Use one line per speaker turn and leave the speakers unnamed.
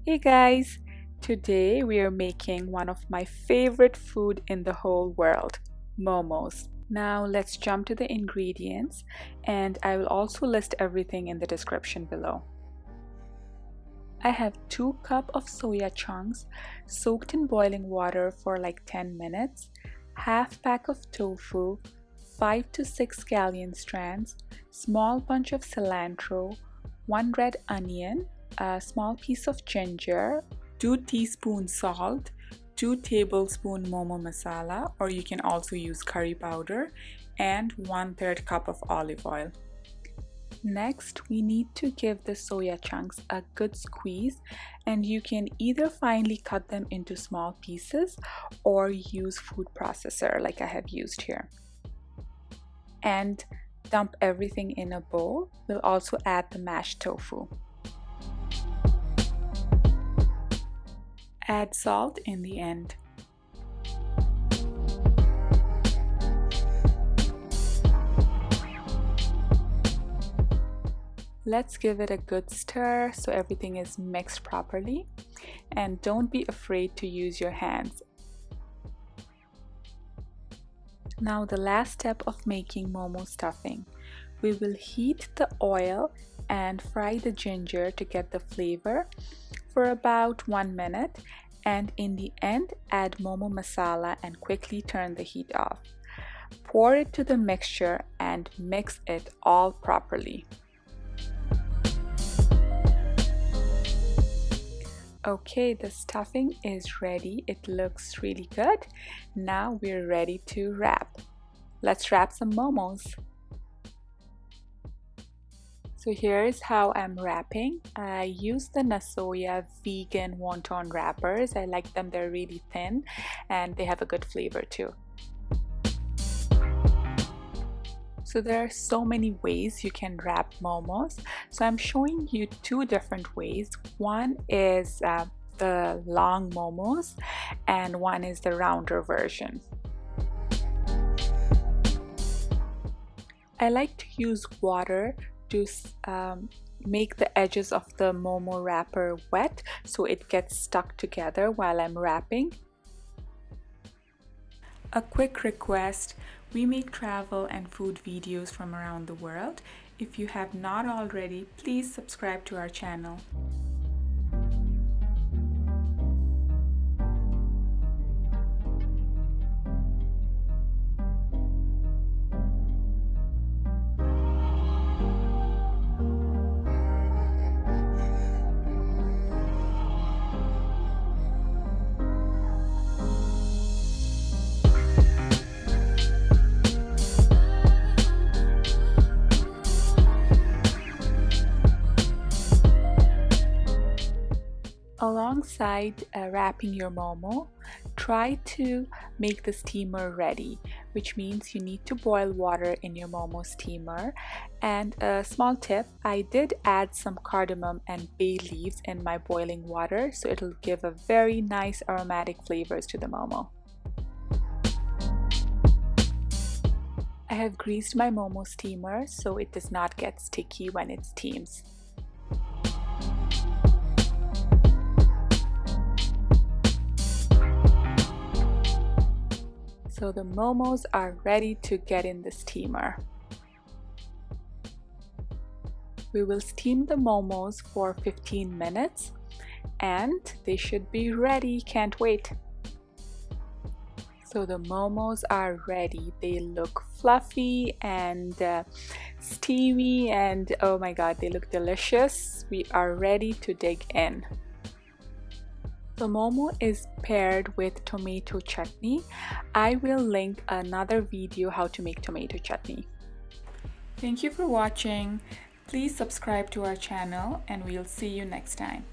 Hey guys, today we are making one of my favorite food in the whole world, momos. Now let's jump to the ingredients and I will also list everything in the description below. I have 2 cups of soya chunks soaked in boiling water for like 10 minutes, half pack of tofu, 5 to 6 scallion strands, small bunch of cilantro, 1 red onion, a small piece of ginger, 2 teaspoons salt, 2 tablespoons momo masala, or you can also use curry powder, and 1/3 cup of olive oil. Next, we need to give the soya chunks a good squeeze, and you can either finely cut them into small pieces or use food processor like I have used here. And dump everything in a bowl. We'll also add the mashed tofu. Add salt in the end. Let's give it a good stir so everything is mixed properly, and don't be afraid to use your hands. Now the last step of making momo stuffing. We will heat the oil and fry the ginger to get the flavor for about 1 minute, and in the end add momo masala and quickly turn the heat off. Pour it to the mixture and mix it all properly. Okay, the stuffing is ready. It looks really good. Now we're ready to wrap. Let's wrap some momos. So here's how I'm wrapping. I use the Nasoya vegan wonton wrappers. I like them, they're really thin and they have a good flavor too. So there are so many ways you can wrap momos. So I'm showing you 2 different ways. One is the long momos and one is the rounder version. I like to use water to make the edges of the momo wrapper wet so it gets stuck together while I'm wrapping. A quick request, we make travel and food videos from around the world. If you have not already, please subscribe to our channel. Alongside wrapping your momo, try to make the steamer ready, which means you need to boil water in your momo steamer. And a small tip, I did add some cardamom and bay leaves in my boiling water, so it'll give a very nice aromatic flavors to the momo. I have greased my momo steamer so it does not get sticky when it steams. So the momos are ready to get in the steamer. We will steam the momos for 15 minutes and they should be ready. Can't wait. So the momos are ready. They look fluffy and steamy, and oh my god, they look delicious. We are ready to dig in. The momo is paired with tomato chutney. I will link another video how to make tomato chutney. Thank you for watching. Please subscribe to our channel and we'll see you next time.